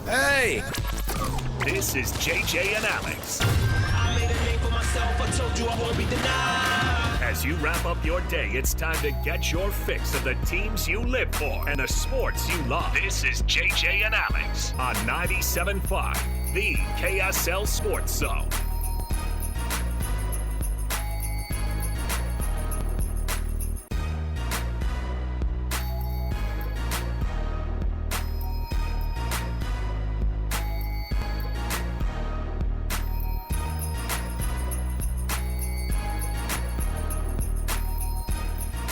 Hey! This is JJ and Alex. I made a name for myself, I told you I won't be denied. As you wrap up your day, it's time to get your fix of the teams you live for and the sports you love. This is JJ and Alex on 97.5, the KSL Sports Zone.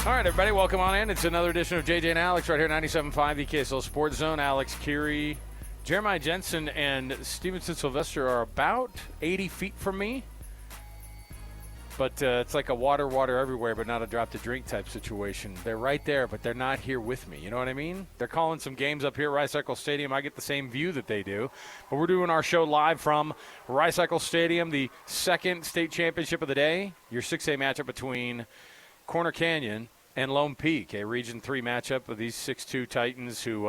All right, everybody, welcome on in. It's another edition of JJ and Alex right here, 97.5, the KSL Sports Zone. Alex, Kirry, Jeremiah Jensen, and Stevenson Sylvester are about 80 feet from me. But it's like a water everywhere, but not a drop to drink type situation. They're right there, but they're not here with me. You know what I mean? They're calling some games up here at Rice-Eccles Stadium. I get the same view that they do. But we're doing our show live from Rice-Eccles Stadium, the second state championship of the day, your 6A matchup between Corner Canyon and Lone Peak, a Region 3 matchup of these 6'2 Titans who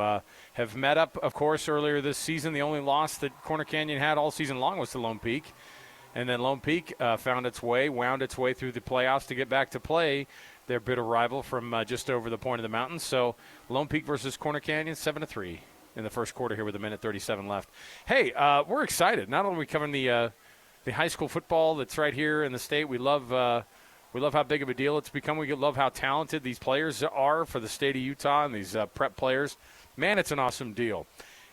have met up, of course, earlier this season. The only loss that Corner Canyon had all season long was to Lone Peak. And then Lone Peak wound its way through the playoffs to get back to play their bitter rival from just over the point of the mountains. So Lone Peak versus Corner Canyon, 7-3 in the first quarter here with 1:37 left. Hey, we're excited. Not only are we covering the high school football that's right here in the state, we love how big of a deal it's become. We love how talented these players are for the state of Utah and these prep players. Man, it's an awesome deal.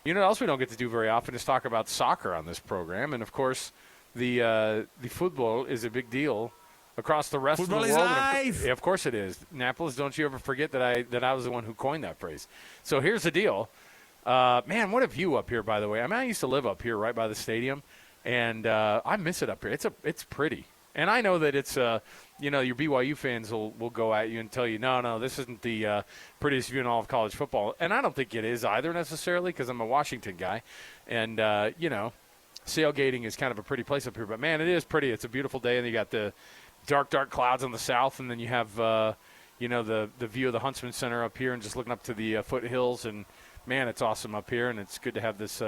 You know what else we don't get to do very often is talk about soccer on this program. And, of course, the football is a big deal across the rest Football of the world. Life. Yeah, of course it is. Annapolis, don't you ever forget that I was the one who coined that phrase. So here's the deal. Man, what a view up here, by the way. I mean, I used to live up here right by the stadium, and I miss it up here. It's pretty. And I know that it's, your BYU fans will go at you and tell you, no, this isn't the prettiest view in all of college football. And I don't think it is either necessarily because I'm a Washington guy. And, sailgating is kind of a pretty place up here. But, man, it is pretty. It's a beautiful day. And you got the dark clouds on the south. And then you have, the view of the Huntsman Center up here and just looking up to the foothills. And, man, it's awesome up here. And it's good to have this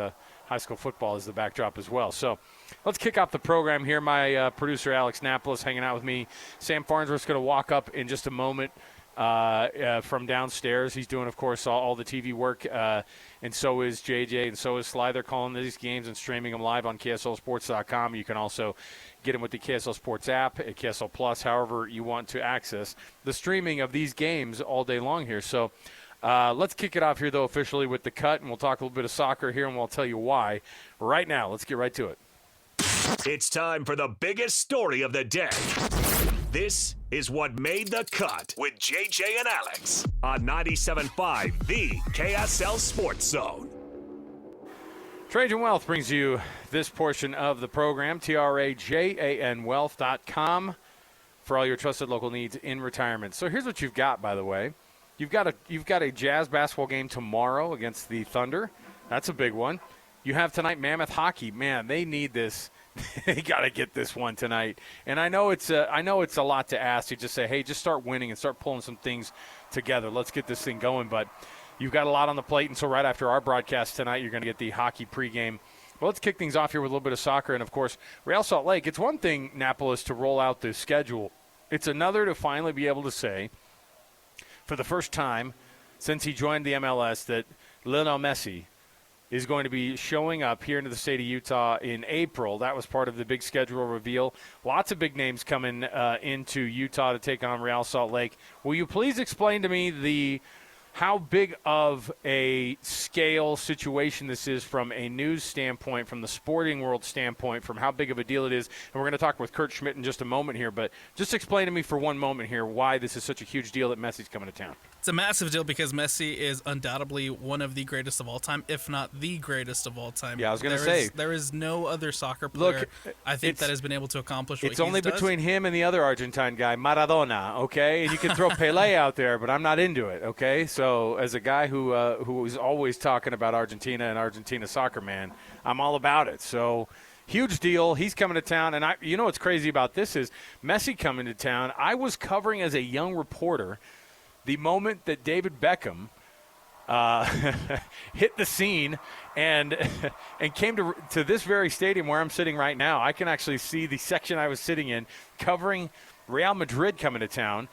high school football as the backdrop as well. So let's kick off the program here. My producer, Alex Napolis, hanging out with me. Sam Farnsworth's going to walk up in just a moment from downstairs. He's doing, of course, all the TV work, and so is JJ, and so is Sly. They're calling these games and streaming them live on KSLSports.com. You can also get them with the KSL Sports app at KSL Plus, however you want to access the streaming of these games all day long here. So let's kick it off here, though, officially with the cut, and we'll talk a little bit of soccer here, and we'll tell you why. Right now, let's get right to it. It's time for the biggest story of the day. This is what made the cut with JJ and Alex on 97.5, the KSL Sports Zone. Trajan Wealth brings you this portion of the program, TRAJANwealth.com, for all your trusted local needs in retirement. So here's what you've got, by the way. You've got a Jazz basketball game tomorrow against the Thunder. That's a big one. You have tonight Mammoth hockey. Man, they need this. They got to get this one tonight. And I know it's a lot to ask. You just say, hey, just start winning and start pulling some things together. Let's get this thing going. But you've got a lot on the plate, and so right after our broadcast tonight, you're going to get the hockey pregame. Well, let's kick things off here with a little bit of soccer. And, of course, Real Salt Lake. It's one thing, Annapolis, to roll out the schedule. It's another to finally be able to say, for the first time since he joined the MLS, that Lionel Messi is going to be showing up here into the state of Utah in April. That was part of the big schedule reveal. Lots of big names coming into Utah to take on Real Salt Lake. Will you please explain to me how big of a scale situation this is from a news standpoint, from the sporting world standpoint, from how big of a deal it is? And we're going to talk with Kurt Schmid in just a moment here, but just explain to me for one moment here why this is such a huge deal that Messi's coming to town. It's a massive deal because Messi is undoubtedly one of the greatest of all time, if not the greatest of all time. Yeah, I was going to say. There is no other soccer player, I think, that has been able to accomplish what It's only between him and the other Argentine guy, Maradona, okay? And you can throw Pelé out there, but I'm not into it, okay? So as a guy who is always talking about Argentina and Argentina soccer, man, I'm all about it. So huge deal. He's coming to town. And you know what's crazy about this is Messi coming to town. I was covering as a young reporter the moment that David Beckham hit the scene and came to this very stadium where I'm sitting right now. I can actually see the section I was sitting in covering Real Madrid coming to town.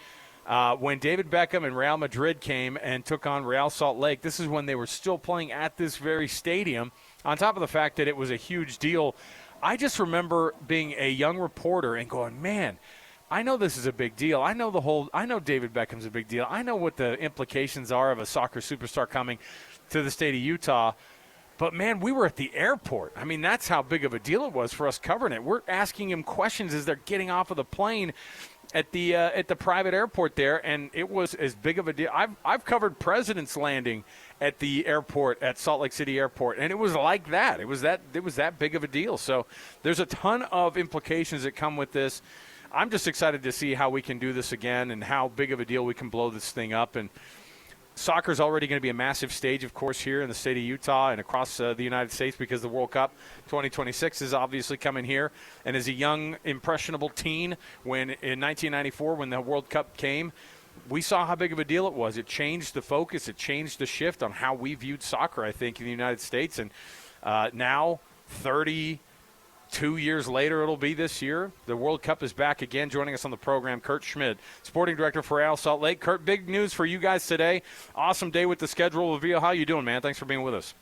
When David Beckham and Real Madrid came and took on Real Salt Lake, this is when they were still playing at this very stadium, on top of the fact that it was a huge deal. I just remember being a young reporter and going, man, I know this is a big deal. I know David Beckham's a big deal. I know what the implications are of a soccer superstar coming to the state of Utah. But, man, we were at the airport. I mean, that's how big of a deal it was for us covering it. We're asking him questions as they're getting off of the plane at the private airport there, and it was as big of a deal. I've covered President's Landing at the airport, at Salt Lake City Airport, and it was like that. It was that big of a deal. So there's a ton of implications that come with this. I'm just excited to see how we can do this again and how big of a deal we can blow this thing up. And soccer is already going to be a massive stage, of course, here in the state of Utah and across the United States because the World Cup 2026 is obviously coming here. And as a young, impressionable teen, in 1994, when the World Cup came, we saw how big of a deal it was. It changed the focus. It changed the shift on how we viewed soccer, I think, in the United States. And now, 32 years later, it'll be this year, the World Cup is back again. Joining us on the program, Kurt Schmid, sporting director for Real Salt Lake. Kurt, big news for you guys today. Awesome day with the schedule reveal. How you doing, man? Thanks for being with us.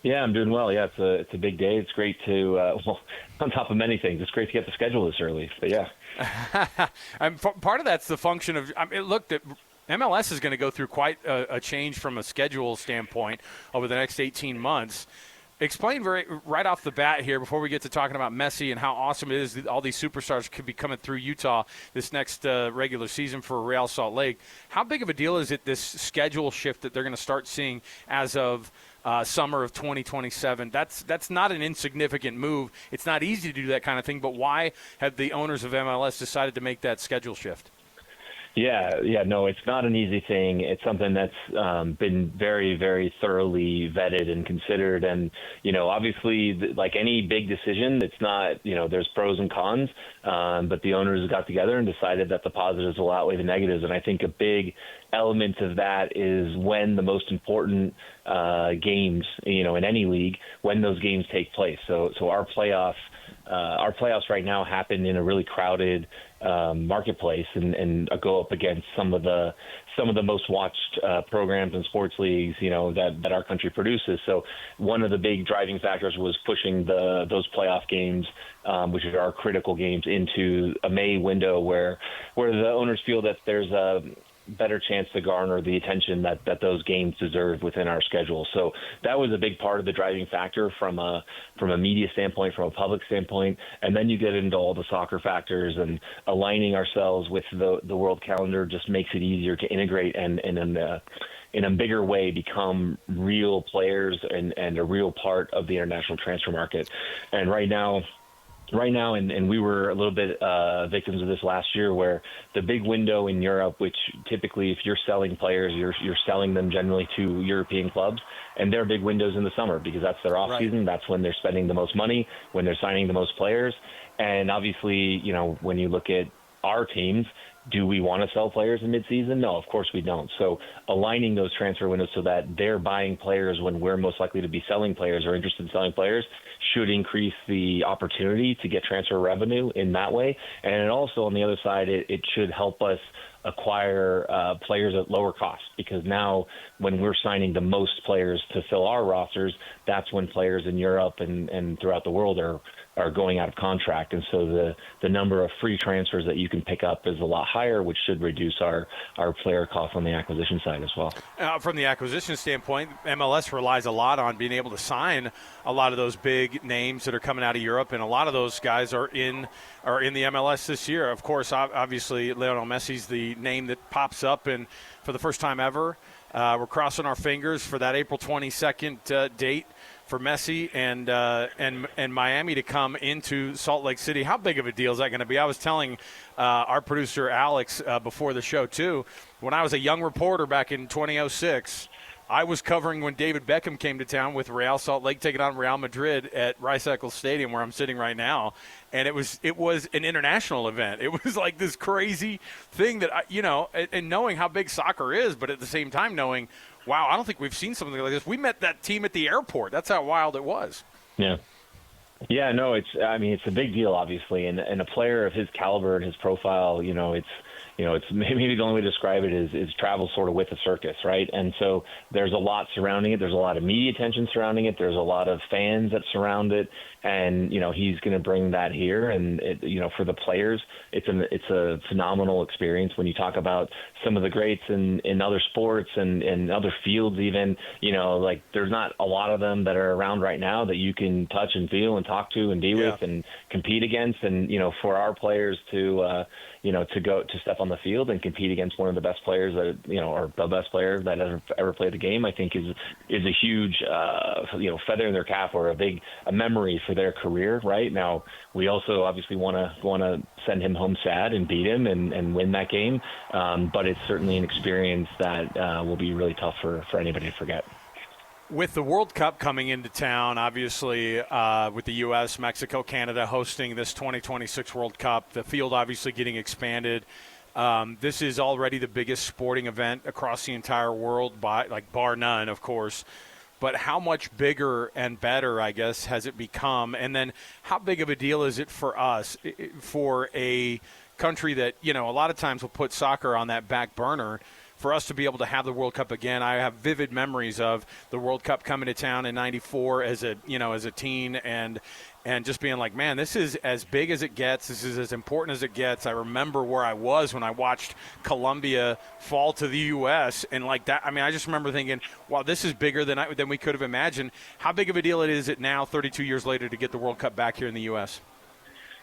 Yeah, I'm doing well. Yeah, it's a big day. It's great to, well, on top of many things, it's great to get the schedule this early. But, yeah. And part of that's the function of look, MLS is going to go through quite a change from a schedule standpoint over the next 18 months. Explain right off the bat here before we get to talking about Messi and how awesome it is that all these superstars could be coming through Utah this next regular season for Real Salt Lake. How big of a deal is it, this schedule shift that they're going to start seeing as of summer of 2027? That's not an insignificant move. It's not easy to do that kind of thing, but why have the owners of MLS decided to make that schedule shift? Yeah, no, it's not an easy thing. It's something that's been very, very thoroughly vetted and considered. And, obviously, like any big decision, it's not, there's pros and cons. But the owners got together and decided that the positives will outweigh the negatives. And I think a big element of that is when the most important games, in any league, when those games take place. So our playoffs right now happen in a really crowded marketplace and go up against some of the most watched programs and sports leagues, that our country produces. So one of the big driving factors was pushing those playoff games, which are our critical games, into a May window where the owners feel that there's a better chance to garner the attention that those games deserve within our schedule. So that was a big part of the driving factor from a media standpoint, from a public standpoint. And then you get into all the soccer factors, and aligning ourselves with the world calendar just makes it easier to integrate and in a bigger way become real players and a real part of the international transfer market. And right now, and we were a little bit victims of this last year, where the big window in Europe, which typically if you're selling players, you're selling them generally to European clubs, and their big windows in the summer because that's their off season. That's when they're spending the most money, when they're signing the most players. And obviously, when you look at our teams, do we want to sell players in midseason? No, of course we don't. So aligning those transfer windows so that they're buying players when we're most likely to be selling players or interested in selling players should increase the opportunity to get transfer revenue in that way. And also on the other side, it should help us acquire players at lower cost, because now when we're signing the most players to fill our rosters, that's when players in Europe and throughout the world are going out of contract. And so the number of free transfers that you can pick up is a lot higher, which should reduce our player costs on the acquisition side as well. From the acquisition standpoint, MLS relies a lot on being able to sign a lot of those big names that are coming out of Europe, and a lot of those guys are in the MLS this year. Of course, obviously, Lionel Messi's the name that pops up, and for the first time ever, we're crossing our fingers for that April 22nd date for Messi and Miami to come into Salt Lake City. How big of a deal is that going to be? I was telling our producer Alex before the show too, when I was a young reporter back in 2006, I was covering when David Beckham came to town with Real Salt Lake taking on Real Madrid at Rice-Eccles Stadium, where I'm sitting right now. And it was an international event. It was like this crazy thing that, and knowing how big soccer is, but at the same time knowing wow, I don't think we've seen something like this. We met that team at the airport. That's how wild it was. Yeah. Yeah, no, it's a big deal, obviously, and a player of his caliber and his profile, it's maybe the only way to describe it is travel sort of with a circus, right? And so there's a lot surrounding it. There's a lot of media attention surrounding it. There's a lot of fans that surround it, and he's going to bring that here. And for the players, it's a phenomenal experience. When you talk about some of the greats in other sports and in other fields, even like there's not a lot of them that are around right now that you can touch and feel and talk to and be with and compete against. And for our players to go to step on the field and compete against one of the best players that or the best player that ever played the game, I think is a huge feather in their cap or a memory for their career. Right now, we also obviously want to send him home sad and beat him and win that game, but it's certainly an experience that will be really tough for anybody to forget. With the World Cup coming into town, obviously, with the U.S., Mexico, Canada hosting this 2026 World Cup, the field obviously getting expanded. This is already the biggest sporting event across the entire world, bar none, of course. But how much bigger and better, I guess, has it become? And then how big of a deal is it for us, for a country that, a lot of times will put soccer on that back burner? For us to be able to have the World Cup again, I have vivid memories of the World Cup coming to town in '94 as a teen, and just being like, man, this is as big as it gets. This is as important as it gets. I remember where I was when I watched Colombia fall to the U.S. and like that. I mean, I just remember thinking, wow, this is bigger than we could have imagined. How big of a deal is it now, 32 years later, to get the World Cup back here in the U.S.?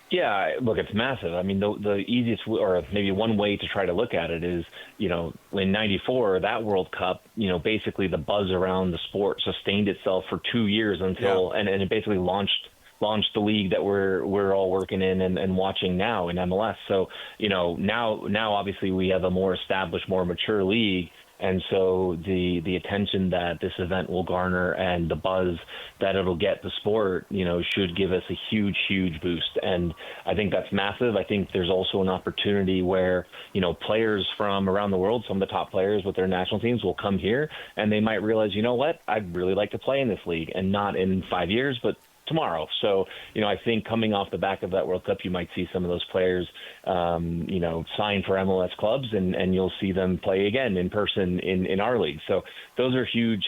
Yeah, look, it's massive. I mean, the easiest, or maybe one way to try to look at it is, in '94, that World Cup, basically the buzz around the sport sustained itself for 2 years until, and it basically launched the league that we're all working in and watching now in MLS. So, now obviously we have a more established, more mature league. And so the attention that this event will garner and the buzz that it'll get the sport, should give us a huge, huge boost. And I think that's massive. I think there's also an opportunity where, players from around the world, some of the top players with their national teams will come here and they might realize, what, I'd really like to play in this league, and not in 5 years, but tomorrow. So, I think coming off the back of that World Cup, you might see some of those players, sign for MLS clubs, and you'll see them play again in person in our league. So those are huge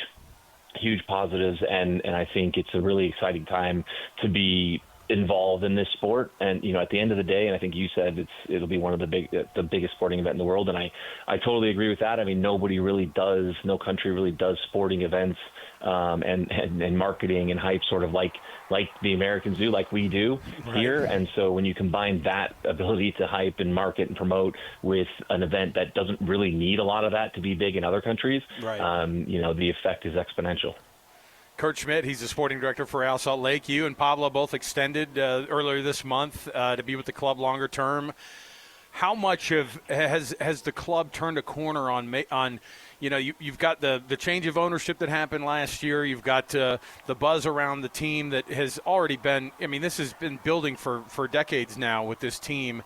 positives, and I think it's a really exciting time to be involved in this sport. And at the end of the day, and I think you said it'll be one of the biggest sporting event in the world, and I totally agree with that. I mean, no country really does sporting events and marketing and hype sort of like the Americans do, like we do here. And so when you combine that ability to hype and market and promote with an event that doesn't really need a lot of that to be big in other countries, the effect is exponential. Kurt Schmid, he's the sporting director for Real Salt Lake. You and Pablo both extended earlier this month to be with the club longer term. How much has the club turned a corner on you've got the change of ownership that happened last year. You've got the buzz around the team that has already been, this has been building for decades now with this team.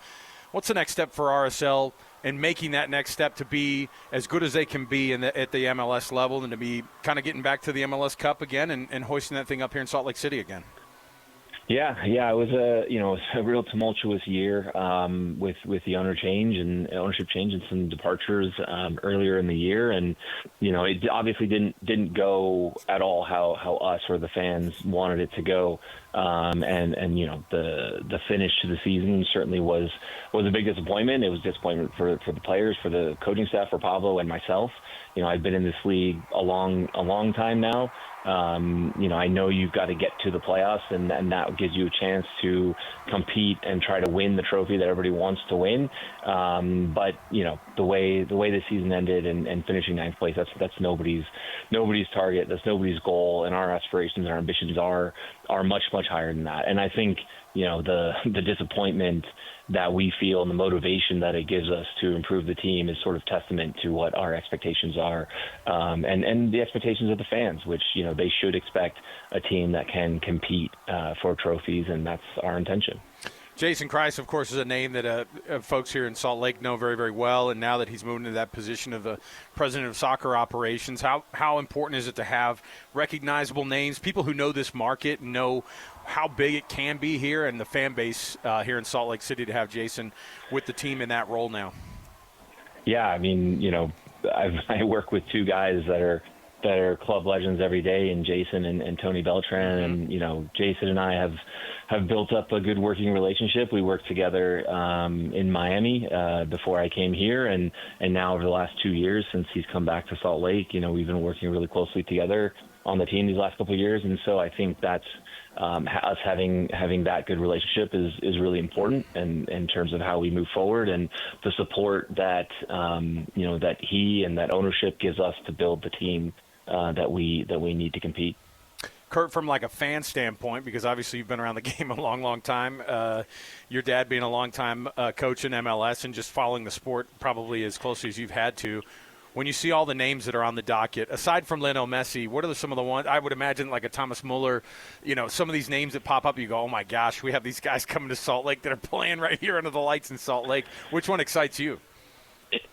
What's the next step for RSL and making that next step to be as good as they can be at the MLS level, and to be kind of getting back to the MLS Cup again and hoisting that thing up here in Salt Lake City again? Yeah, it was a real tumultuous year with the ownership change and some departures earlier in the year, and it obviously didn't go at all how us or the fans wanted it to go, and the finish to the season certainly was a big disappointment. It was disappointment for the players, for the coaching staff, for Pablo and myself. I've been in this league a long time now. I know you've got to get to the playoffs, and that gives you a chance to compete and try to win the trophy that everybody wants to win. But the way the season ended and finishing ninth place, that's nobody's target. That's nobody's goal, and our aspirations and our ambitions are much higher than that. And I think the disappointment that we feel and the motivation that it gives us to improve the team is sort of testament to what our expectations are, and the expectations of the fans, which they should expect a team that can compete for trophies, and that's our intention. Jason Kreis, of course, is a name that folks here in Salt Lake know very, very well. And now that he's moved into that position of the president of soccer operations, how important is it to have recognizable names, people who know this market and know how big it can be here, and the fan base here in Salt Lake City to have Jason with the team in that role now? Yeah, I mean, I work with two guys that are club legends every day, and Jason and Tony Beltran. And Jason and I have built up a good working relationship. We worked together in Miami before I came here, and now over the last 2 years since he's come back to Salt Lake, we've been working really closely together on the team these last couple of years. And so I think that's us having that good relationship is really important, and in terms of how we move forward and the support that that he and that ownership gives us to build the team that we need to compete. Kurt, from like a fan standpoint, because obviously you've been around the game a long, long time, your dad being a long-time coach in MLS and just following the sport probably as closely as you've had to, when you see all the names that are on the docket, aside from Lionel Messi, what are some of the ones? I would imagine like a Thomas Muller, some of these names that pop up, you go, oh my gosh, we have these guys coming to Salt Lake that are playing right here under the lights in Salt Lake. Which one excites you?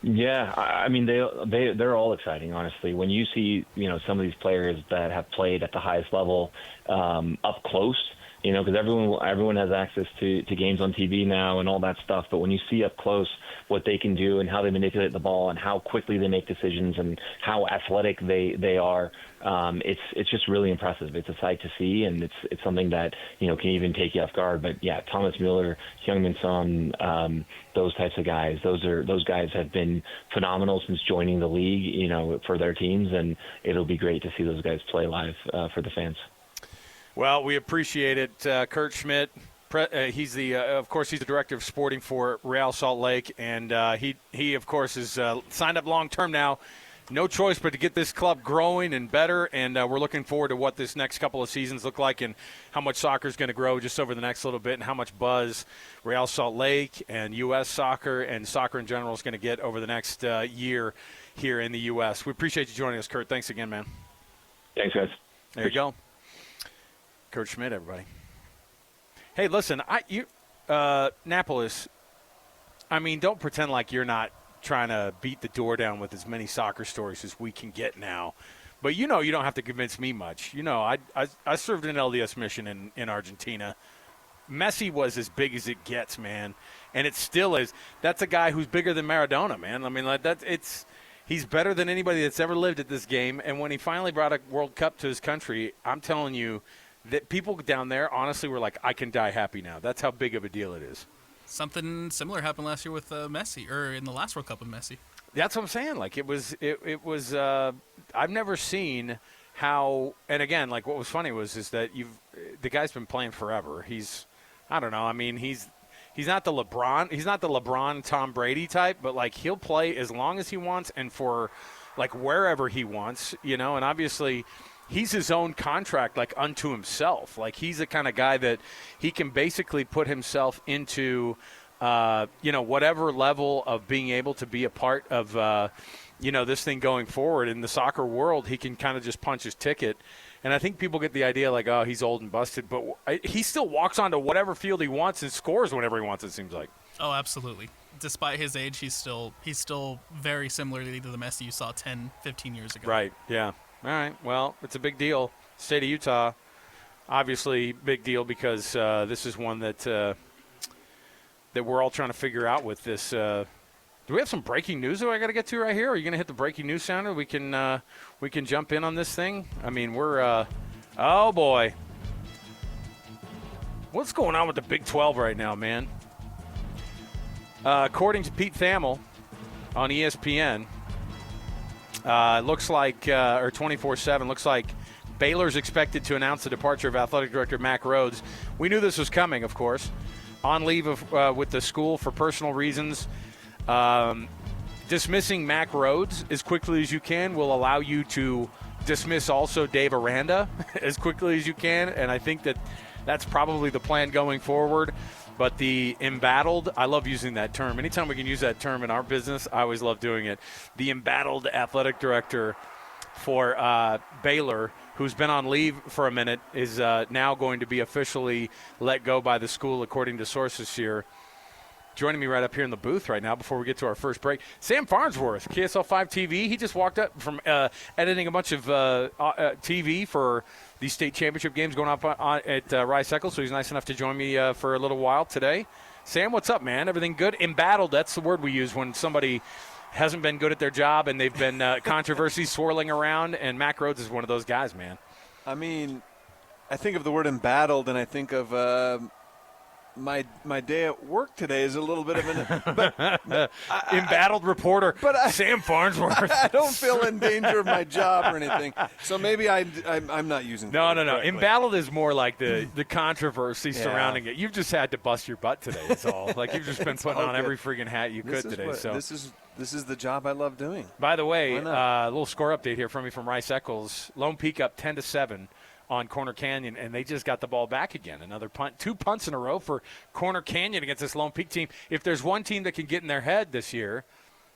Yeah, I mean they're all exciting, honestly. When you see some of these players that have played at the highest level up close, because everyone has access to games on TV now and all that stuff. But when you see up close what they can do and how they manipulate the ball and how quickly they make decisions and how athletic they are, it's just really impressive. It's a sight to see, and it's something that can even take you off guard. But yeah, Thomas Muller, Heung-min Son, those types of guys, those guys have been phenomenal since joining the league, for their teams, and it'll be great to see those guys play live for the fans. Well, we appreciate it. Kurt Schmid, he's of course, he's the director of sporting for Real Salt Lake, and he of course is signed up long term now. No choice but to get this club growing and better, and we're looking forward to what this next couple of seasons look like and how much soccer is going to grow just over the next little bit, and how much buzz Real Salt Lake and U.S. soccer and soccer in general is going to get over the next year here in the U.S. We appreciate you joining us, Kurt. Thanks again, man. Thanks, guys. There you go. Kurt Schmid, everybody. Hey, listen, Napolis, I mean, don't pretend like you're not trying to beat the door down with as many soccer stories as we can get now. But you don't have to convince me much. I served an LDS mission in Argentina. Messi was as big as it gets, man, and it still is. That's a guy who's bigger than Maradona, man. I mean, he's better than anybody that's ever lived at this game. And when he finally brought a World Cup to his country, I'm telling you, that people down there honestly were like, I can die happy now. That's how big of a deal it is. Something similar happened last year with Messi, or in the last World Cup with Messi. That's what I'm saying. Like it was. I've never seen how. And again, like what was funny is that the guy's been playing forever. I don't know. I mean, he's not the LeBron. He's not the LeBron Tom Brady type, but like he'll play as long as he wants and for like wherever he wants. And obviously, he's his own contract, like unto himself. Like he's the kind of guy that he can basically put himself into, whatever level of being able to be a part of, this thing going forward in the soccer world. He can kind of just punch his ticket. And I think people get the idea like, oh, he's old and busted, but he still walks onto whatever field he wants and scores whenever he wants, it seems like. Oh, absolutely. Despite his age, he's still very similar to the Messi you saw 10, 15 years ago. Right, yeah. All right, well, it's a big deal. State of Utah, obviously big deal because this is one that we're all trying to figure out with this. Do we have some breaking news that I got to get to right here? Are you going to hit the breaking news sounder? We can jump in on this thing. I mean, we're oh boy, what's going on with the Big 12 right now, man? According to Pete Thamel on ESPN. Looks like, or 24/7, looks like Baylor's expected to announce the departure of athletic director Mack Rhoades. We knew this was coming, of course. On leave with the school for personal reasons. Dismissing Mack Rhoades as quickly as you can will allow you to dismiss also Dave Aranda as quickly as you can, and I think that's probably the plan going forward. But the embattled, I love using that term. Anytime we can use that term in our business, I always love doing it. The embattled athletic director for Baylor, who's been on leave for a minute, is now going to be officially let go by the school, according to sources here. Joining me right up here in the booth right now before we get to our first break, Sam Farnsworth, KSL5 TV. He just walked up from editing a bunch of TV for these state championship games going up at Rice Eccles, so he's nice enough to join me for a little while today. Sam, what's up, man? Everything good? Embattled, that's the word we use when somebody hasn't been good at their job and they've been controversies swirling around, and Mack Rhoades is one of those guys, man. I mean, I think of the word embattled, and I think of my day at work today is a little bit of an embattled reporter, Sam Farnsworth. I don't feel in danger of my job or anything, so maybe I'm not using. No. Embattled is more like the controversy surrounding it. You've just had to bust your butt today. That's all. Like you've just been putting on every freaking hat you could today. So this is the job I love doing. By the way, a little score update here from me from Rice Eccles. Lone Peak up 10-7. On Corner Canyon, and they just got the ball back again. Another punt, 2 punts in a row for Corner Canyon against this Lone Peak team. If there's one team that can get in their head this year,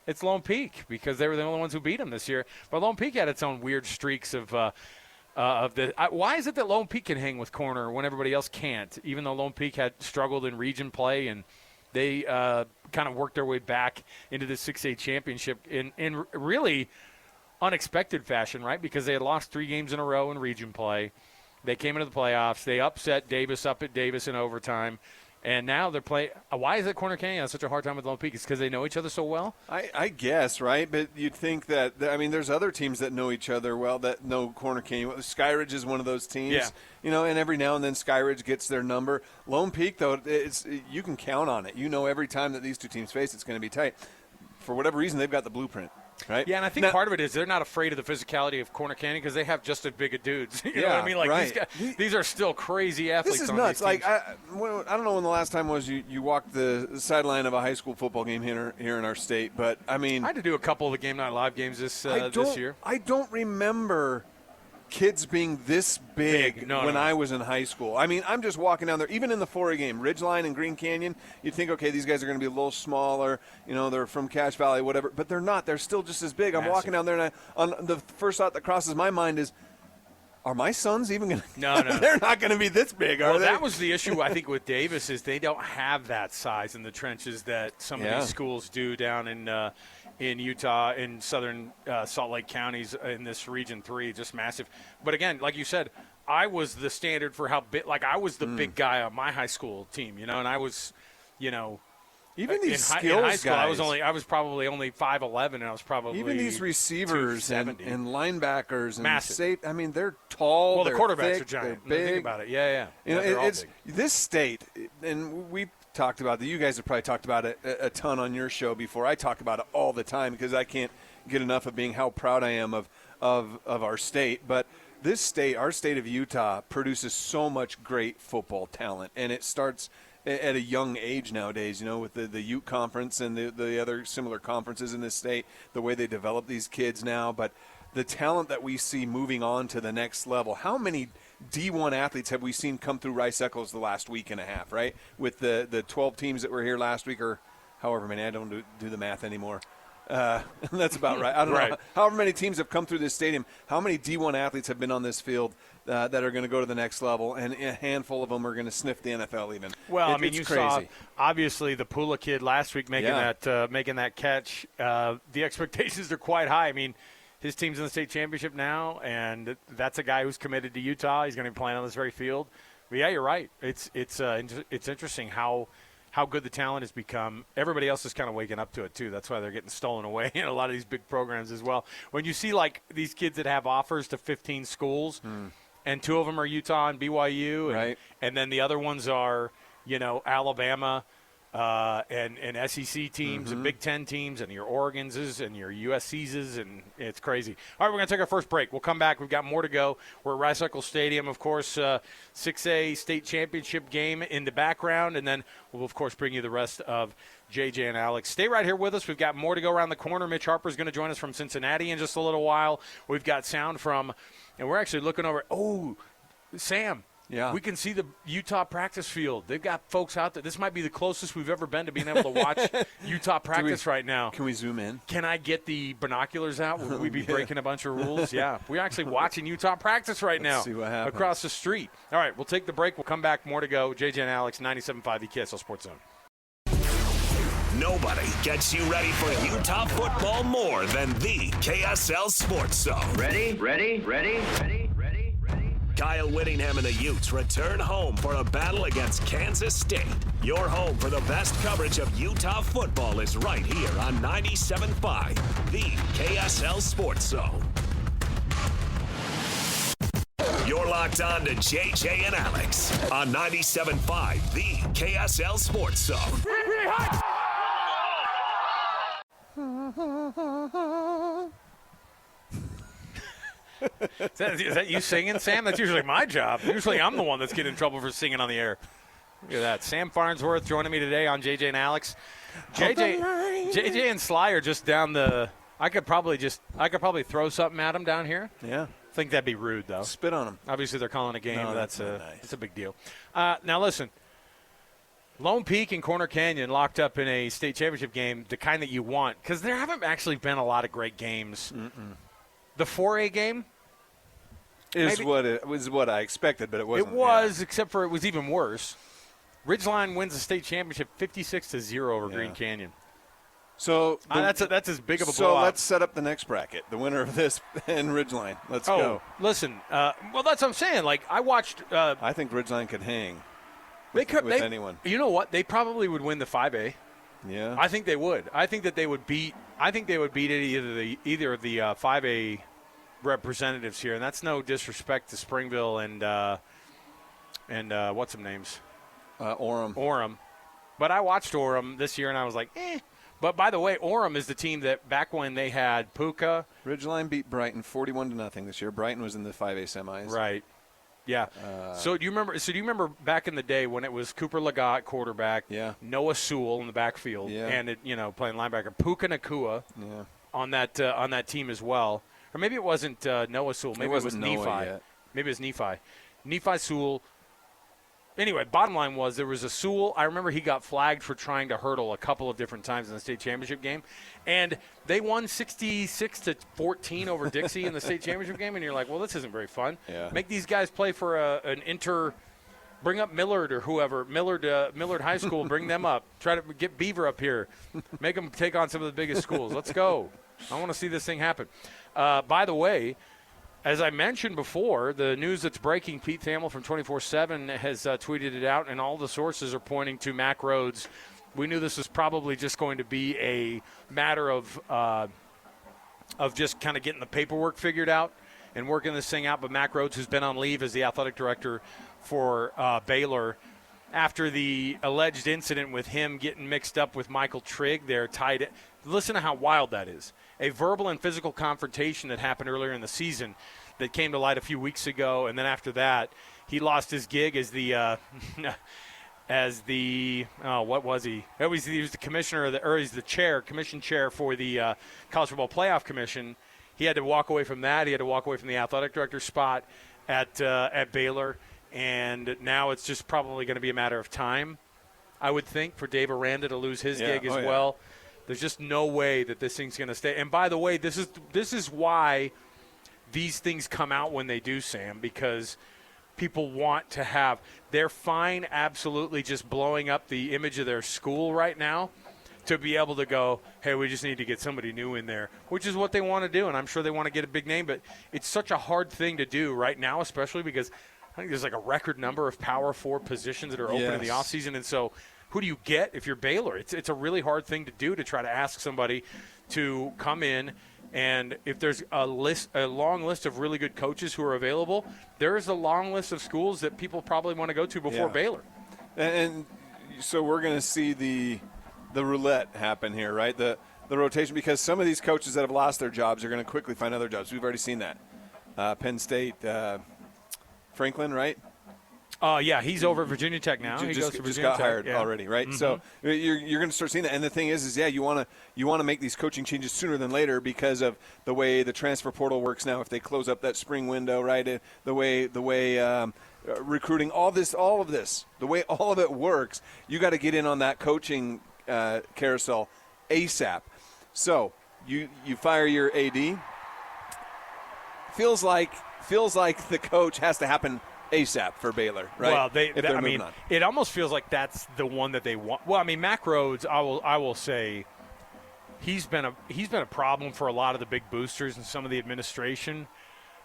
it's Lone Peak, because they were the only ones who beat them this year. But Lone Peak had its own weird streaks of why is it that Lone Peak can hang with Corner when everybody else can't, even though Lone Peak had struggled in region play, and they kind of worked their way back into the 6A championship in really unexpected fashion, right? Because they had lost 3 games in a row in region play. They came into the playoffs. They upset Davis up at Davis in overtime. And now they're playing. Why is it Corner Canyon has such a hard time with Lone Peak? It's because they know each other so well? I guess, right? But you'd think that, I mean, there's other teams that know each other well that know Corner Canyon. Skyridge is one of those teams. Yeah. You know, and every now and then Skyridge gets their number. Lone Peak, though, you can count on it. You know every time that these two teams face, it's going to be tight. For whatever reason, they've got the blueprint. Right? Yeah, and I think part of it is they're not afraid of the physicality of Corner Canyon because they have just as big a dudes. You know what I mean? Like right. these are still crazy athletes. This is on nuts. These teams. I don't know when the last time was you walked the sideline of a high school football game here in our state, but I mean, I had to do a couple of the Game Night Live games this year. I don't remember kids being this big when I was in high school. I mean, I'm just walking down there, even in the 4A game, Ridgeline and Green Canyon, you'd think, okay, these guys are going to be a little smaller, you know, they're from Cache Valley, whatever, but they're not. They're still just as big. Massive. I'm walking down there, and the first thought that crosses my mind is, are my sons even going to – No. They're not going to be this big, are they? That was the issue, I think, with Davis is they don't have that size in the trenches that some of these schools do down in Utah, in southern Salt Lake counties in this Region 3, just massive. But again, like you said, I was the standard for how big – like I was the big guy on my high school team, you know, and I was, you know – even these skills in high school, guys. I was probably only 5'11", and I was probably even these receivers and linebackers and massive. I mean, they're tall. Well, the quarterbacks thick, are giant. They're big. Think about it. Yeah. You know, it's big. This state, and we talked about that. You guys have probably talked about it a ton on your show before. I talk about it all the time because I can't get enough of being how proud I am of our state. But this state, our state of Utah, produces so much great football talent, and it starts at a young age nowadays, you know, with the Ute Conference and the other similar conferences in this state, the way they develop these kids now. But the talent that we see moving on to the next level, how many D1 athletes have we seen come through Rice Eccles the last week and a half, right? With the 12 teams that were here last week, or however many, I don't do the math anymore. That's about right. I don't know. However many teams have come through this stadium, how many D1 athletes have been on this field that are going to go to the next level, and a handful of them are going to sniff the NFL even. Well, I mean, it's you crazy. Saw, obviously, the Pula kid last week making that catch. The expectations are quite high. I mean, his team's in the state championship now, and that's a guy who's committed to Utah. He's going to be playing on this very field. But, yeah, you're right. It's interesting how good the talent has become. Everybody else is kind of waking up to it, too. That's why they're getting stolen away in a lot of these big programs as well. When you see, like, these kids that have offers to 15 schools, and 2 of them are Utah and BYU, and then the other ones are, you know, Alabama and SEC teams and Big Ten teams and your Oregons and your USC's, and it's crazy. All right, we're going to take our first break. We'll come back. We've got more to go. We're at Rice Eccles Stadium, of course, 6A state championship game in the background, and then we'll, of course, bring you the rest of JJ and Alex. Stay right here with us. We've got more to go around the corner. Mitch Harper's going to join us from Cincinnati in just a little while. We've got sound from, and we're actually looking over, Sam, Yeah. We can see the Utah practice field. They've got folks out there. This might be the closest we've ever been to being able to watch Utah practice right now. Can we zoom in? Can I get the binoculars out? Would we be breaking a bunch of rules? Yeah. We're actually watching Utah practice right now. See what happens. Across the street. All right, we'll take the break. We'll come back. More to go. JJ and Alex, 97.5 the KSL Sports Zone. Nobody gets you ready for Utah football more than the KSL Sports Zone. Ready? Kyle Whittingham and the Utes return home for a battle against Kansas State. Your home for the best coverage of Utah football is right here on 97.5, the KSL Sports Zone. You're locked on to JJ and Alex on 97.5, the KSL Sports Zone. Is that you singing, Sam? That's usually my job. Usually I'm the one that's getting in trouble for singing on the air. Look at that. Sam Farnsworth joining me today on JJ and Alex. JJ and Sly are just down the – I could probably throw something at them down here. Yeah. I think that'd be rude, though. Spit on them. Obviously, they're calling a game. No, That's not nice. It's a big deal. Now, listen. Lone Peak and Corner Canyon locked up in a state championship game, the kind that you want, because there haven't actually been a lot of great games. The 4A game is what I expected, but it wasn't. It was, except for it was even worse. Ridgeline wins the state championship 56-0 over Green Canyon. So that's as big of a blowout. So let's set up the next bracket. The winner of this and Ridgeline. Let's go. Listen. Well, that's what I'm saying. Like, I watched. I think Ridgeline could hang. With anyone. You know what? They probably would win the 5A. Yeah. I think they would. I think that they would beat. I think they would beat either of the 5A representatives here, and that's no disrespect to Springville and what's some names? Orem. But I watched Orem this year, and I was like, eh. But by the way, Orem is the team that back when they had Puka. Ridgeline beat Brighton 41-0 this year. Brighton was in the 5A semis. Right. Yeah. So do you remember back in the day when it was Cooper Legat quarterback, Noah Sewell in the backfield, and playing linebacker, Puka Nakua on that team as well, or maybe it wasn't Noah Sewell, maybe it was Nephi. Yet. Maybe it was Nephi Sewell. Anyway, bottom line was there was a Sewell. I remember he got flagged for trying to hurdle a couple of different times in the state championship game, and they won 66-14 over Dixie in the state championship game. And you're like, well, this isn't very fun. Yeah. Make these guys play for bring up Millard or whoever, Millard High School, bring them up. Try to get Beaver up here, make them take on some of the biggest schools. Let's go. I want to see this thing happen. By the way, as I mentioned before, the news that's breaking, Pete Thamel from 24/7 has tweeted it out, and all the sources are pointing to Mack Rhoades. We knew this was probably just going to be a matter of just kind of getting the paperwork figured out and working this thing out. But Mack Rhoades, who's been on leave as the athletic director for Baylor, after the alleged incident with him getting mixed up with Michael Trigg, they're tied. Listen to how wild that is. A verbal and physical confrontation that happened earlier in the season that came to light a few weeks ago, and then after that, he lost his gig as the what was he? He was the commissioner he's the commission chair for the College Football Playoff Commission. He had to walk away from that. He had to walk away from the athletic director spot at Baylor, and now it's just probably going to be a matter of time, I would think, for Dave Aranda to lose his gig as well. There's just no way that this thing's going to stay. And by the way, this is why these things come out when they do, Sam, because people want to have – they're fine absolutely just blowing up the image of their school right now to be able to go, hey, we just need to get somebody new in there, which is what they want to do, and I'm sure they want to get a big name. But it's such a hard thing to do right now, especially because I think there's like a record number of Power 4 positions that are open in the offseason, and so – who do you get if you're Baylor? It's a really hard thing to do, to try to ask somebody to come in, and if there's a long list of really good coaches who are available, there is a long list of schools that people probably want to go to before Baylor. And so we're going to see the roulette happen here, right? The rotation, because some of these coaches that have lost their jobs are going to quickly find other jobs. We've already seen that. Penn State, Franklin, right? Yeah, he's over at Virginia Tech now. He goes to Virginia just got Tech. hired already, right? Mm-hmm. So you're going to start seeing that. And the thing is you want to make these coaching changes sooner than later because of the way the transfer portal works now. If they close up that spring window, right? The way recruiting, all of this, the way all of it works, you got to get in on that coaching carousel ASAP. So you fire your AD. Feels like the coach has to happen ASAP for Baylor, right? Well, it almost feels like that's the one that they want. Well, I mean, Mack Rhoades, I will say, he's been a problem for a lot of the big boosters and some of the administration.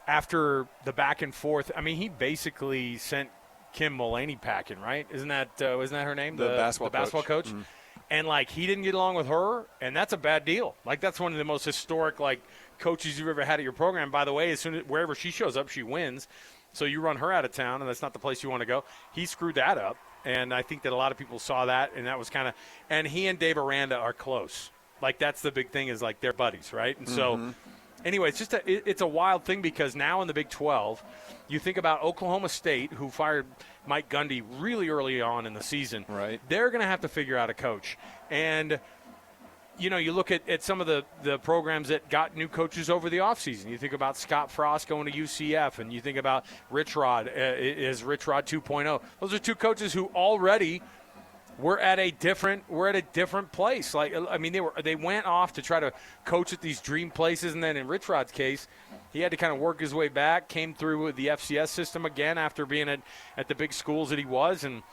After the back and forth, I mean, he basically sent Kim Mullaney packing, right? Isn't that her name? The basketball coach. Mm-hmm. And like he didn't get along with her, and that's a bad deal. Like that's one of the most historic like coaches you've ever had at your program. By the way, as soon as wherever she shows up, she wins. So you run her out of town, and that's not the place you want to go. He screwed that up, and I think that a lot of people saw that, and that was kind of. And he and Dave Aranda are close. Like that's the big thing is like they're buddies, right? And so. Anyway, it's a wild thing because now in the Big 12, you think about Oklahoma State, who fired Mike Gundy really early on in the season. Right. They're going to have to figure out a coach. And, you know, you look at some of the programs that got new coaches over the offseason. You think about Scott Frost going to UCF, and you think about Rich Rod is Rich Rod 2.0. Those are two coaches who already – we're at a different place. Like I mean, they went off to try to coach at these dream places, and then in Rich Rod's case, he had to kind of work his way back. Came through with the FCS system again after being at the big schools that he was, and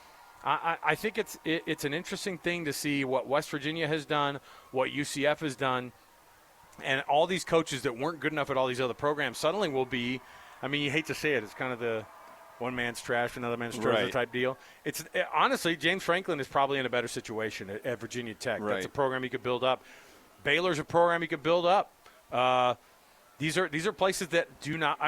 I think it's an interesting thing to see what West Virginia has done, what UCF has done, and all these coaches that weren't good enough at all these other programs suddenly will be. I mean, you hate to say it, it's kind of the one man's trash, another man's treasure type deal. Honestly, James Franklin is probably in a better situation at Virginia Tech. Right. That's a program he could build up. Baylor's a program he could build up. These are places that do not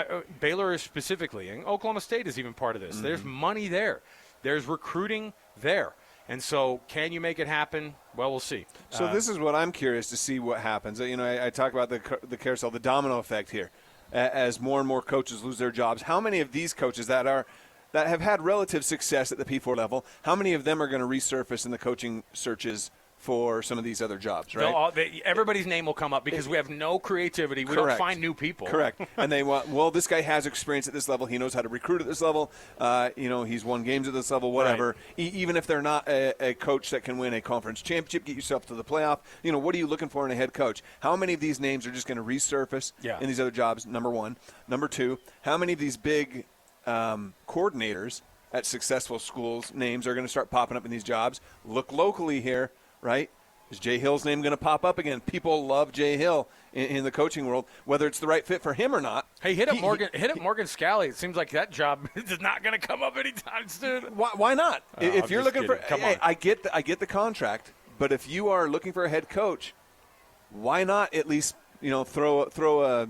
Baylor is specifically, and Oklahoma State is even part of this. There's money there. There's recruiting there. And so can you make it happen? Well, we'll see. So this is what I'm curious to see what happens. You know, I talk about the carousel, the domino effect here. As more and more coaches lose their jobs, how many of these coaches that have had relative success at the P4 level, how many of them are going to resurface in the coaching searches for some of these other jobs, right? Everybody's name will come up because we have no creativity. We don't find new people. Correct. And they want, well, this guy has experience at this level. He knows how to recruit at this level. You know, he's won games at this level, whatever. Right. Even if they're not a coach that can win a conference championship, get yourself to the playoff. You know, what are you looking for in a head coach? How many of these names are just going to resurface in these other jobs, number one? Number two, how many of these big coordinators at successful schools' names are going to start popping up in these jobs? Look locally here. Right? Is Jay Hill's name going to pop up again? People love Jay Hill in the coaching world, whether it's the right fit for him or not. Hey, hit up Morgan Scalley. It seems like that job is not going to come up anytime soon. Why not? If you're looking for, I get the contract, but if you are looking for a head coach, why not at least throw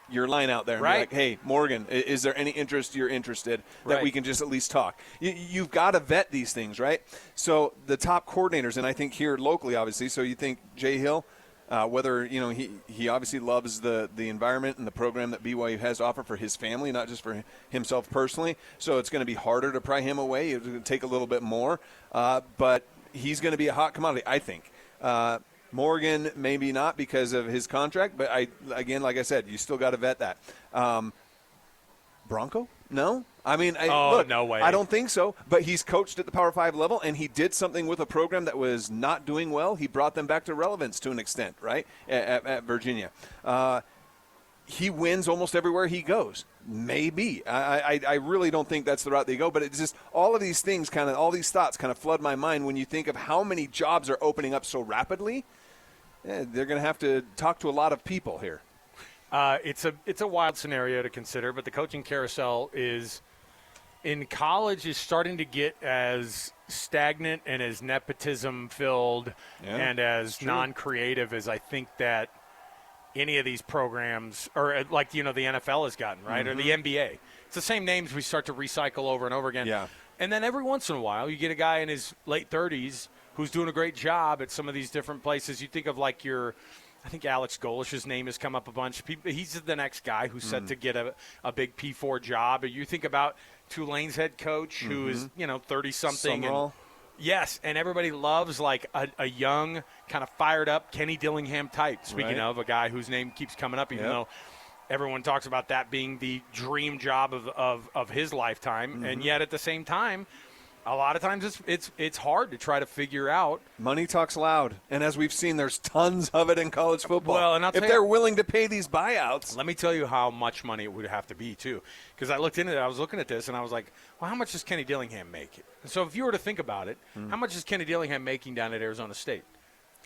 your line out there and be like, hey, Morgan, is there any interest you're interested that we can just at least talk? You've got to vet these things, right? So the top coordinators, and I think here locally, obviously, so you think Jay Hill, whether, he obviously loves the environment and the program that BYU has to offer for his family, not just for himself personally. So it's going to be harder to pry him away. It's going to take a little bit more. But he's going to be a hot commodity, I think. Morgan, maybe not because of his contract, but like I said, you still got to vet that. Bronco? No? I mean, look, no way. I don't think so, but he's coached at the Power 5 level, and he did something with a program that was not doing well. He brought them back to relevance to an extent, right, at Virginia. He wins almost everywhere he goes. Maybe. I really don't think that's the route they go, but it's just all of these things all these thoughts kind of flood my mind when you think of how many jobs are opening up so rapidly. They're going to have to talk to a lot of people here. It's a wild scenario to consider, but the coaching carousel in college is starting to get as stagnant and as nepotism filled and as non-creative as I think that any of these programs, or like the NFL has gotten, right, or the NBA. It's the same names we start to recycle over and over again. Yeah. And then every once in a while, you get a guy in his late 30s who's doing a great job at some of these different places. You think of I think Alex Golish's name has come up a bunch. He's the next guy who's set to get a big P4 job. Or you think about Tulane's head coach who is 30-something. Yes, and everybody loves a young, kind of fired up Kenny Dillingham type. Speaking of a guy whose name keeps coming up, even though everyone talks about that being the dream job of his lifetime, and yet at the same time, a lot of times it's hard to try to figure out. Money talks loud, and as we've seen, there's tons of it in college football. Well, and if they're willing to pay these buyouts, let me tell you how much money it would have to be too, because I looked into it. I was looking at this, and I was like, well, how much does Kenny Dillingham make? And so if you were to think about it, how much is Kenny Dillingham making down at Arizona State?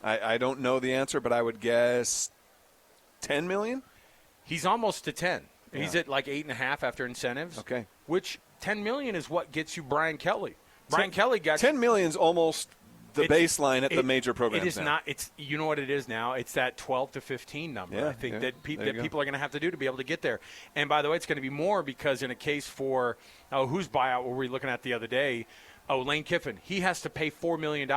I don't know the answer, but I would guess $10 million. He's almost to 10. Yeah. He's at like 8.5 after incentives. Okay, which $10 million is what gets you Brian Kelly. Brian Kelly got $10 million is almost the baseline at the major programs. It is now. not. It's, you know what it is now. It's that 12 to 15 number. I think that people are going to have to do to be able to get there. And by the way, it's going to be more because in a case for whose buyout were we looking at the other day? Lane Kiffin. He has to pay $4 million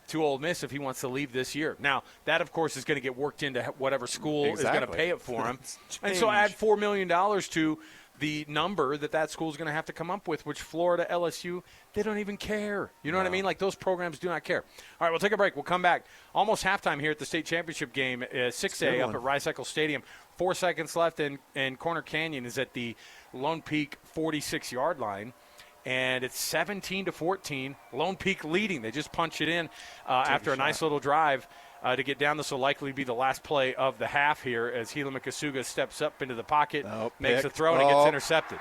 to Ole Miss if he wants to leave this year. Now, that, of course, is going to get worked into whatever school is going to pay it for him. And so add $4 million to the number that school is going to have to come up with, which Florida, LSU, they don't even care. You know what I mean? Like, those programs do not care. All right, we'll take a break. We'll come back. Almost halftime here at the state championship game, 6A up at Rice-Eccles Stadium. 4 seconds left, and Corner Canyon is at the Lone Peak 46-yard line. And it's 17-14. Lone Peak leading. They just punch it in after a nice little drive to get down. This will likely be the last play of the half here as Hila Makasuga steps up into the pocket, makes a throw, and it gets intercepted.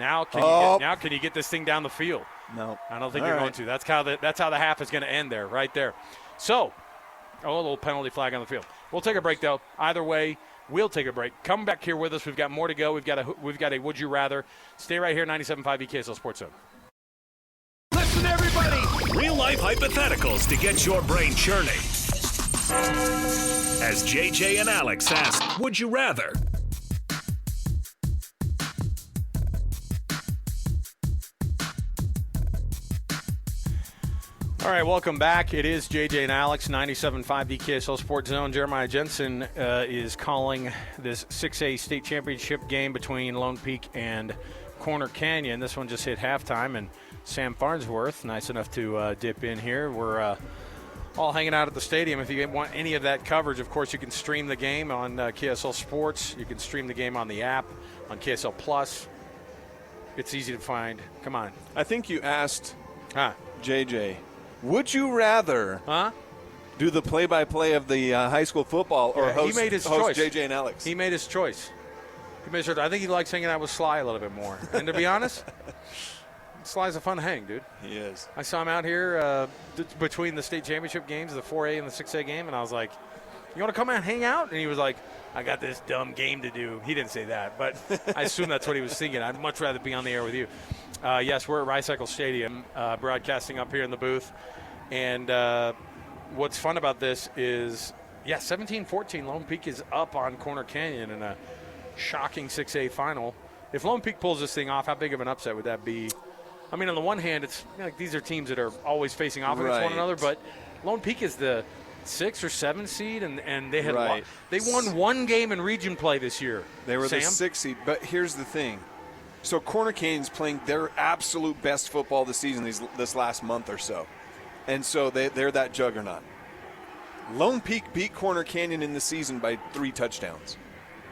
Now can you get this thing down the field? No. I don't think you're going to. That's how the half is going to end there, right there. So, a little penalty flag on the field. We'll take a break, though. Either way, we'll take a break. Come back here with us. We've got more to go. We've got a Would You Rather. Stay right here, 97.5 EKSL Sports Zone. Listen, everybody. Real-life hypotheticals to get your brain churning. As JJ and Alex ask, would you rather? All right, welcome back. It is JJ and Alex, 97.5 DKSL Sports Zone. Jeremiah Jensen is calling this 6A state championship game between Lone Peak and Corner Canyon. This one just hit halftime, and Sam Farnsworth, nice enough to dip in here. We're all hanging out at the stadium. If you want any of that coverage, of course, you can stream the game on KSL Sports. You can stream the game on the app, on KSL Plus. It's easy to find. Come on. I think you asked JJ, would you rather do the play-by-play of the high school football or host JJ and Alex? He made his choice. I think he likes hanging out with Sly a little bit more. And to be honest, Sly's a fun hang, dude. He is. I saw him out here between the state championship games, the 4A and the 6A game, and I was like, you want to come out and hang out? And he was like, I got this dumb game to do. He didn't say that, but I assume that's what he was thinking. I'd much rather be on the air with you. Yes, we're at Rice-Eccles Stadium, broadcasting up here in the booth. And what's fun about this is, 17-14, Lone Peak is up on Corner Canyon in a shocking 6A final. If Lone Peak pulls this thing off, how big of an upset would that be? I mean, on the one hand, it's like these are teams that are always facing off against one another, but Lone Peak is the 6 or 7 seed, and they had they won one game in region play this year. They were the 6 seed, but here's the thing. So Corner Canyon's playing their absolute best football this season, this last month or so, and so they're that juggernaut. Lone Peak beat Corner Canyon in the season by 3 touchdowns.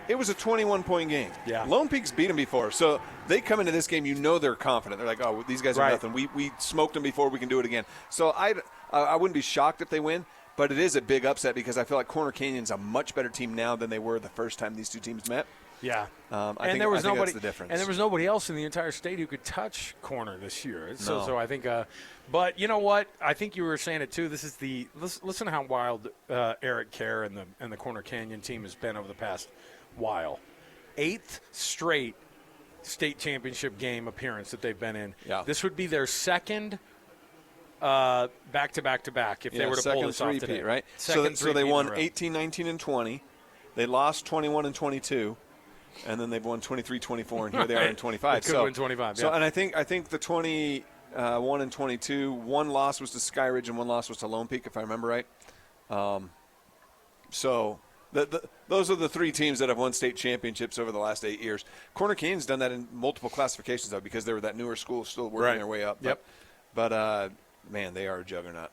It was a 21-point game. Yeah. Lone Peak's beat them before, so they come into this game, they're confident. They're like, oh, these guys are nothing. We smoked them before, we can do it again. So I wouldn't be shocked if they win, but it is a big upset because I feel like Corner Canyon's a much better team now than they were the first time these two teams met. Yeah. I think that's the difference. And there was nobody else in the entire state who could touch Corner this year. So I think but you know what? I think you were saying it too. This is listen to how wild Eric Kerr and the Corner Canyon team has been over the past while. 8th straight state championship game appearance that they've been in. Yeah. This would be their second back-to-back if they were to pull this off today. Right? So they won 18, 19, and 20. They lost 21 and 22. And then they've won 23, 24, and here they are in 25. They could win 25, So, and I think the 21 and 22, one loss was to Skyridge and one loss was to Lone Peak, if I remember right. So those are the 3 teams that have won state championships over the last 8 years. Corner Canyon's done that in multiple classifications, though, because they were that newer school still working their way up. But man, they are a juggernaut.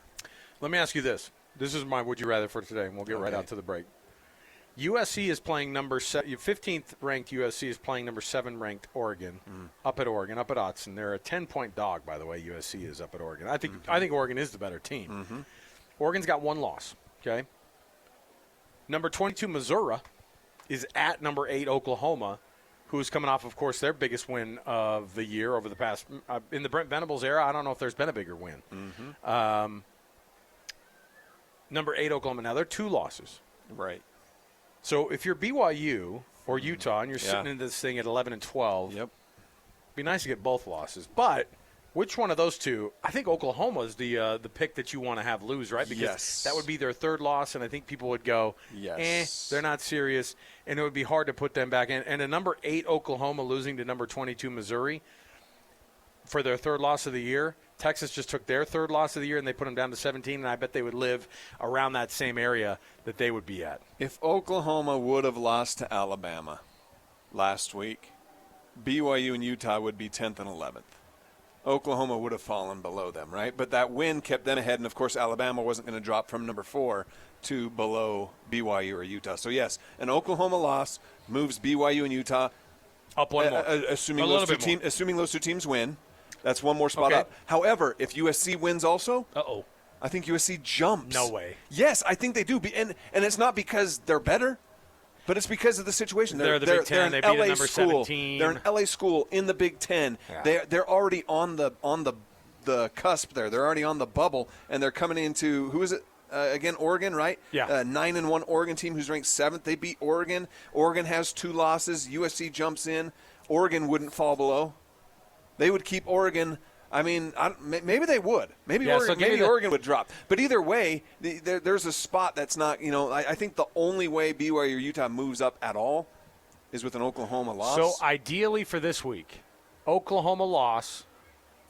Let me ask you this. This is my would you rather for today, and we'll get right out to the break. USC is playing 15th ranked USC is playing number 7 ranked Oregon, up at Autzen. They're a 10-point dog, by the way. USC is up at Oregon. I think Oregon is the better team. Oregon's got 1 loss. Okay. Number 22 Missouri is at number 8 Oklahoma, who's coming off, of course, their biggest win of the year over the past in the Brent Venables era. I don't know if there's been a bigger win. Number 8 Oklahoma. Now they're 2 losses. Right. So if you're BYU or Utah and you're sitting in this thing at 11 and 12, it'd be nice to get both losses. But which one of those two? I think Oklahoma is the pick that you want to have lose, right? Because that would be their 3rd loss, and I think people would go, they're not serious, and it would be hard to put them back in. And a number 8 Oklahoma losing to number 22 Missouri for their 3rd loss of the year. Texas just took their 3rd loss of the year, and they put them down to 17, and I bet they would live around that same area that they would be at. If Oklahoma would have lost to Alabama last week, BYU and Utah would be 10th and 11th. Oklahoma would have fallen below them, right? But that win kept them ahead, and, of course, Alabama wasn't going to drop from number 4 to below BYU or Utah. So, yes, an Oklahoma loss moves BYU and Utah up 1 more. Assuming those 2 teams win. That's 1 more spot up. However, if USC wins also, I think USC jumps. No way. Yes, I think they do. And it's not because they're better, but it's because of the situation. They're the Big Ten. They beat a number 17. They're an LA school in the Big Ten. Yeah. They're already on the cusp there. They're already on the bubble, and they're coming into, who is it? Again, Oregon, right? Yeah. 9-1 Oregon team who's ranked 7th. They beat Oregon. Oregon has 2 losses. USC jumps in. Oregon wouldn't fall below. They would keep Oregon. I mean, maybe they would. Maybe Oregon would drop. But either way, there's a spot that's not, I think the only way BYU or Utah moves up at all is with an Oklahoma loss. So ideally for this week, Oklahoma loss.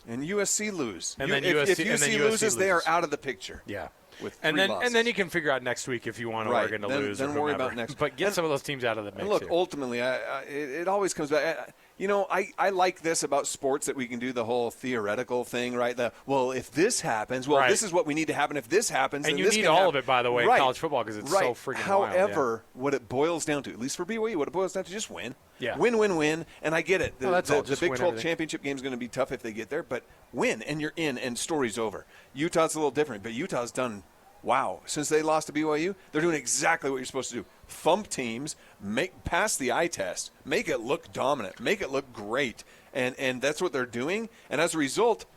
And USC lose. And then if USC loses, they are out of the picture. Yeah. With and then you can figure out next week if you want Oregon to lose. Then worry about next. But get some of those teams out of the mix. And look, ultimately, it always comes back. I like this about sports, that we can do the whole theoretical thing, right? If this happens, this is what we need to happen. If this happens, and then you this need can all happen. of it, by the way, in college football, because it's so freaking wild. However, what it boils down to, at least for BYU, what it boils down to, just win. Yeah. Win. And I get it. The Big 12 everything. championship game is going to be tough if they get there, but win, and you're in, and story's over. Utah's a little different, but Utah's done. Wow, since they lost to BYU, they're doing exactly what you're supposed to do. Thump teams, pass the eye test, make it look dominant, make it look great. And that's what they're doing. And as a result,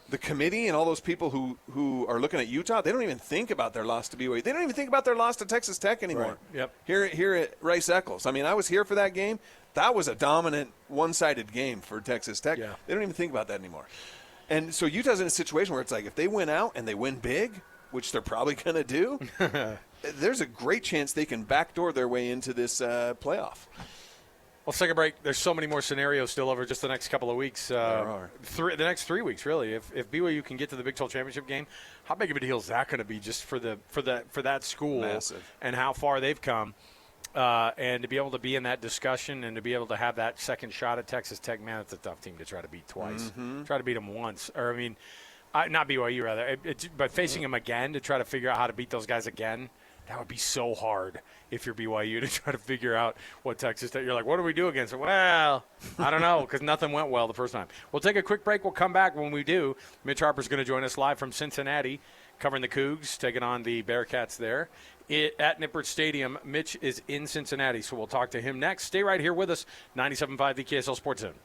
the committee and all those people who are looking at Utah, they don't even think about their loss to BYU. They don't even think about their loss to Texas Tech anymore. Right. Yep. Here at Rice-Eccles. I mean, I was here for that game. That was a dominant, one-sided game for Texas Tech. Yeah. They don't even think about that anymore. And so Utah's in a situation where it's like, if they win out and they win big, which they're probably going to do, there's a great chance they can backdoor their way into this playoff. Let's take a break. There's so many more scenarios still over just the next couple of weeks. There are. The next 3 weeks, really. If BYU can get to the Big 12 championship game, how big of a deal is that going to be just for that school? Massive. And how far they've come, and to be able to be in that discussion and to be able to have that second shot at Texas Tech, man, it's a tough team to try to beat twice. Try to beat them once, not BYU rather, but facing them again to try to figure out how to beat those guys again. That would be so hard if you're BYU to try to figure out what Texas Tech. You're like, what do we do against them? Well, I don't know, because nothing went well the first time. We'll take a quick break. We'll come back. When we do, Mitch Harper's going to join us live from Cincinnati, covering the Cougs, taking on the Bearcats there. At Nippert Stadium, Mitch is in Cincinnati, so we'll talk to him next. Stay right here with us, 97.5 the KSL Sports Zone.